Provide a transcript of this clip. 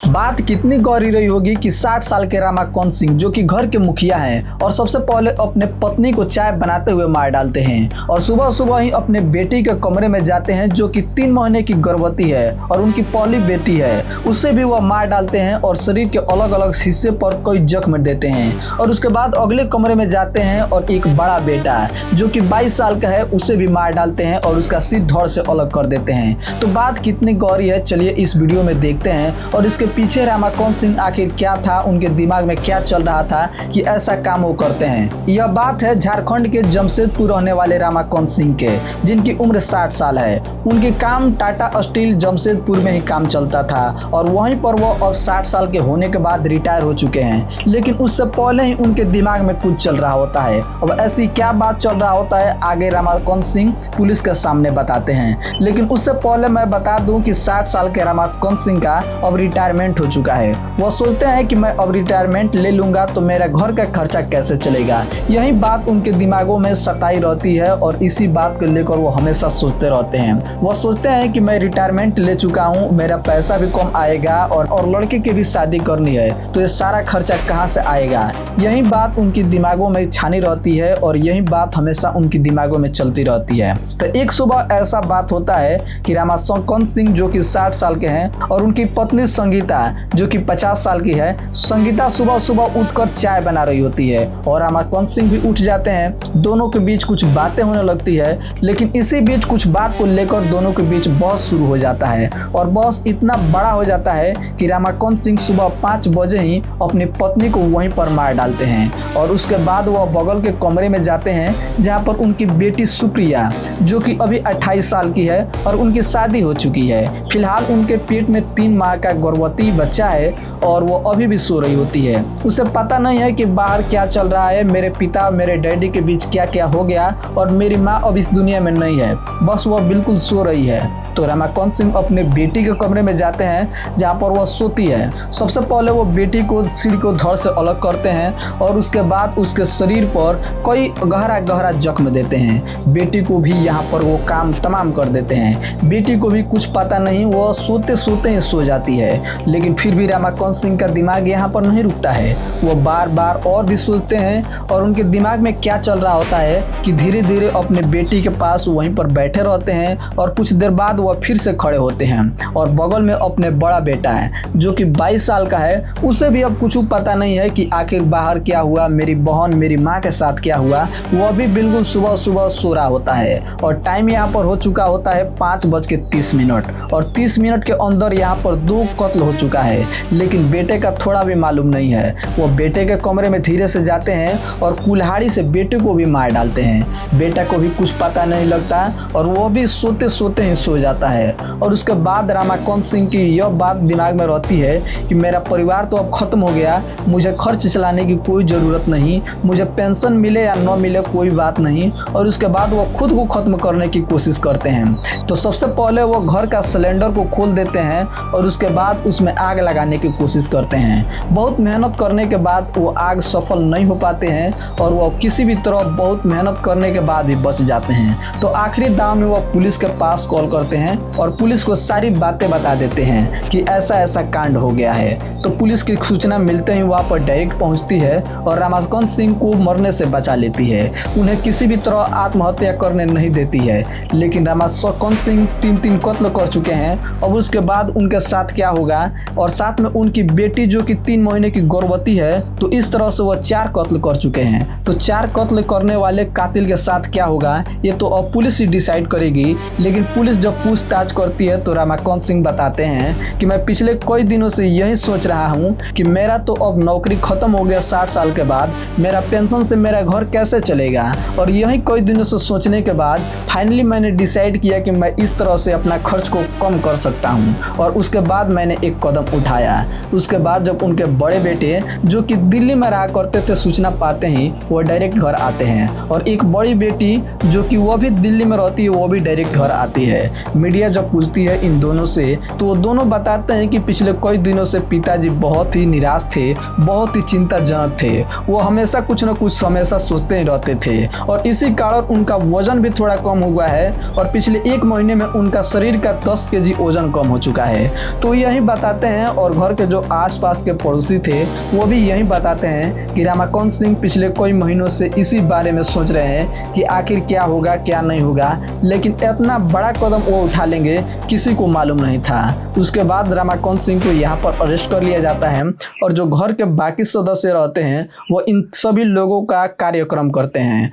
बात कितनी गौरी रही होगी कि 60 साल के रमाकांत सिंह जो कि घर के मुखिया हैं और सबसे पहले अपने पत्नी को चाय बनाते हुए मार डालते हैं और सुबह सुबह ही अपने बेटी के कमरे में जाते हैं जो कि 3 महीने की गर्भवती है और उनकी पहली बेटी है, उससे भी वह मार डालते हैं और शरीर के अलग अलग हिस्से पर कई जख्म देते हैं। और उसके बाद अगले कमरे में जाते हैं और एक बड़ा बेटा जो कि 22 साल का है उसे भी मार डालते हैं और उसका सिर धड़ से अलग कर देते हैं। तो बात कितनी गौरी है, चलिए इस वीडियो में देखते हैं और इसके पीछे रमाकांत सिंह आखिर क्या था, उनके दिमाग में क्या चल रहा था कि ऐसा काम वो करते हैं। यह बात है झारखंड के जमशेदपुर रहने वाले रमाकांत सिंह के, जिनकी उम्र 60 साल है। उनके काम टाटा स्टील जमशेदपुर में ही काम चलता था और वहीं पर वो अब 60 साल के होने के बाद रिटायर हो चुके हैं, लेकिन उससे पहले ही उनके दिमाग में कुछ चल रहा होता है। अब ऐसी क्या बात चल रहा होता है आगे रमाकांत सिंह पुलिस के सामने बताते हैं, लेकिन उससे पहले मैं बता दूं कि 60 साल के रमाकांत सिंह का अब रिटायरमेंट हो चुका है। वो सोचते हैं कि मैं अब रिटायरमेंट ले लूंगा तो मेरा घर का खर्चा कैसे चलेगा, यही बात उनके दिमागों में सताई रहती है और इसी बात को लेकर वो हमेशा सोचते रहते हैं। वो सोचते हैं कि मैं रिटायरमेंट ले चुका हूँ, मेरा पैसा भी कम आएगा और लड़के की भी शादी करनी है तो ये सारा खर्चा कहाँ से आएगा, यही बात उनकी दिमागों में छानी रहती है और यही बात हमेशा उनकी दिमागों में चलती रहती है। तो एक सुबह ऐसा बात होता है कि रमाकांत सिंह जो कि 60 साल के हैं और उनकी पत्नी संगीता जो कि 50 साल की है, संगीता सुबह सुबह उठकर चाय बना रही होती है और रमाकांत सिंह भी उठ जाते हैं। दोनों के बीच कुछ बातें होने लगती है, लेकिन इसी बीच कुछ बात को लेकर दोनों के बीच बहस शुरू हो जाता है और बहस इतना बड़ा हो जाता है कि रमाकांत सिंह सुबह 5 बजे ही अपनी पत्नी को वहीं पर मार डालते हैं और उसके बाद वह बगल के कमरे में जाते हैं जहां पर उनकी बेटी सुप्रिया जो कि अभी 28 साल की है और उनकी शादी हो चुकी है। फिलहाल उनके पेट में 3 माह का गर्भवती बच्चा है और वो अभी भी सो रही होती है। उसे पता नहीं है कि बाहर क्या चल रहा है, मेरे पिता मेरे डैडी के बीच क्या क्या हो गया और मेरी माँ अब इस दुनिया में नहीं है, बस वो बिल्कुल सो रही है। तो रमाकांत सिंह अपने बेटी के कमरे में जाते हैं जहाँ पर वह सोती है। सबसे पहले वो बेटी को सिर को धड़ से अलग करते हैं और उसके बाद उसके शरीर पर कई गहरा गहरा जख्म देते हैं। बेटी को भी यहाँ पर वो काम तमाम कर देते हैं। बेटी को भी कुछ पता नहीं, वो सोते सोते ही सो जाती है, लेकिन फिर भी रमाकांत सिंह का दिमाग यहाँ पर नहीं रुकता है। वो बार बार और भी सोचते हैं और उनके दिमाग में क्या चल रहा होता है कि धीरे धीरे अपने बेटी के पास वहीं पर बैठे रहते हैं और कुछ देर बाद वह फिर से खड़े होते हैं और बगल में अपने बड़ा बेटा है जो कि 22 साल का है, उसे भी अब कुछ पता नहीं है कि आखिर बाहर क्या हुआ, मेरी बहन मेरी माँ के साथ क्या हुआ। वह भी बिल्कुल सुबह सुबह सो रहा होता है और टाइम यहाँ पर हो चुका होता है 5:30 और 30 मिनट के अंदर यहाँ पर 2 कत्ल हो चुका है, लेकिन बेटे का थोड़ा भी मालूम नहीं है। वो बेटे के कमरे में धीरे से जाते हैं और कुल्हाड़ी से बेटे को भी मार डालते हैं। बेटा को भी कुछ पता नहीं लगता और वो भी सोते सोते ही सो जाता है। और उसके बाद रमाकांत सिंह की यह बात दिमाग में रहती है कि मेरा परिवार तो अब खत्म हो गया, मुझे खर्च चलाने की कोई ज़रूरत नहीं, मुझे पेंशन मिले या न मिले कोई बात नहीं। और उसके बाद वो खुद को ख़त्म करने की कोशिश करते हैं। तो सबसे पहले वो घर का सिलेंडर को खोल देते हैं और उसके बाद उसमें आग लगाने की कोशिश करते हैं। बहुत मेहनत करने के बाद वो आग सफल नहीं हो पाते हैं और वो किसी भी तरह बहुत मेहनत करने के बाद भी बच जाते हैं। तो आखिरी दाव में वो पुलिस के पास कॉल करते हैं और पुलिस को सारी बातें बता देते हैं कि ऐसा ऐसा कांड हो गया है। तो पुलिस की सूचना मिलते ही वहाँ पर डायरेक्ट पहुँचती है और रमाकांत सिंह को मरने से बचा लेती है, उन्हें किसी भी तरह आत्महत्या करने नहीं देती है। लेकिन रमाकांत सिंह 3 कत्ल कर चुके हैं। अब उसके बाद उनके साथ क्या होगा और साथ में उनकी बेटी जो कि 3 महीने की गर्भवती है, तो इस तरह से वो 4 कत्ल कर चुके हैं। तो 4 कत्ल करने वाले कातिल के साथ क्या होगा ये तो अब पुलिस ही डिसाइड करेगी। लेकिन पुलिस जब पूछताछ करती है तो रमाकांत सिंह बताते हैं कि मैं पिछले कई दिनों से यही सोच रहा हूँ कि मेरा तो अब नौकरी खत्म हो गया 60 साल के बाद, मेरा पेंशन से मेरा घर कैसे चलेगा। और यही कई दिनों से सोचने के बाद फाइनली मैंने डिसाइड किया कि मैं इस तरह से अपना खर्च को कम कर सकता हूँ और उसके बाद मैंने एक कदम उठाया। उसके बाद जब उनके बड़े बेटे जो कि दिल्ली में रहा करते थे सूचना पाते ही वो डायरेक्ट घर आते हैं और एक बड़ी बेटी जो कि वो भी दिल्ली में रहती है वो भी डायरेक्ट घर आती है। मीडिया जब पूछती है इन दोनों से तो वो दोनों बताते हैं कि पिछले कई दिनों से पिताजी बहुत ही निराश थे, बहुत ही चिंताजनक थे। वो हमेशा कुछ न कुछ हमेशा सोचते ही रहते थे और इसी कारण उनका वजन भी थोड़ा कम हुआ है और पिछले 1 महीने में उनका शरीर का 10 केजी वजन कम हो चुका है। तो यही बताते हैं और घर के जो आसपास के पड़ोसी थे वो भी यही बताते हैं कि रमाकांत सिंह पिछले कई महीनों से इसी बारे में सोच रहे हैं कि आखिर क्या होगा क्या नहीं होगा, लेकिन इतना बड़ा कदम वो उठा लेंगे किसी को मालूम नहीं था। उसके बाद रमाकांत सिंह को यहाँ पर अरेस्ट कर लिया जाता है और जो घर के बाकी सदस्य रहते हैं वो इन सभी लोगों का कार्यक्रम करते हैं।